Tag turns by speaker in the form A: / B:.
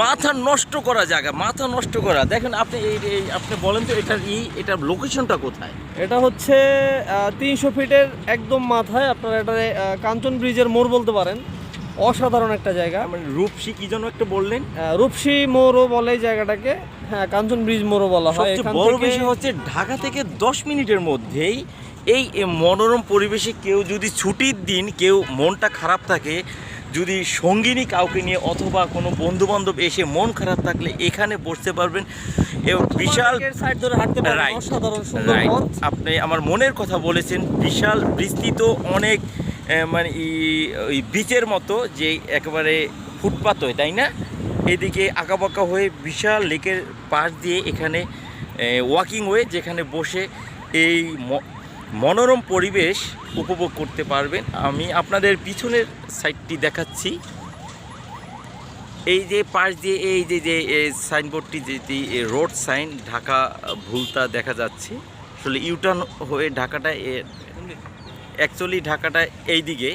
A: মাথা নষ্ট করা জায়গা, মাথা নষ্ট করা। দেখেন আপনি আপনি বলেন তো এটার লোকেশনটা কোথায়?
B: এটা হচ্ছে 300 ফিটের একদম মাথায়, আপনারা এটা কাঞ্চন ব্রিজের মোড় বলতে পারেন। অসাধারণ একটা জায়গা।
A: মানে রূপসী কি যেন একটা বললেন?
B: রূপসী মোড়ও বলে এই জায়গাটাকে, হ্যাঁ কাঞ্চন ব্রিজ মোড়ও বলা হয়।
A: সবচেয়ে বড় বিষয় হচ্ছে ঢাকা থেকে 10 মিনিটের মধ্যেই এই মনোরম পরিবেশে কেউ যদি ছুটির দিন কেউ মনটা খারাপ থাকে, যদি সঙ্গিনী কাউকে নিয়ে অথবা কোনো বন্ধুবান্ধব এসে মন খারাপ থাকলে এখানে বসতে পারবেন। এবং বিশাল
B: সাইড ধরে হাঁটতে পারবেন,
A: রাইট
B: অসাধারণ সুন্দর
A: রাইট
B: পথ।
A: আপনি আমার মনের কথা বলেছেন। বিশাল বিস্তৃত অনেক মানে ওই বিচের মতো যে একেবারে ফুটপাত হয়, তাই না? এদিকে আঁকাবাঁকা হয়ে বিশাল লেকের পাশ দিয়ে এখানে ওয়াকিং ওয়ে, যেখানে বসে এই মনোরম পরিবেশ উপভোগ করতে পারবেন। আমি আপনাদের পিছনের সাইডটি দেখাচ্ছি। এই যে পাশ দিয়ে এই যে সাইনবোর্ডটি, যেটি রোড সাইন ঢাকা ভুলতা দেখা যাচ্ছে। আসলে ইউটার্ন হয়ে ঢাকাটা অ্যাকচুয়ালি ঢাকাটা এই দিকে।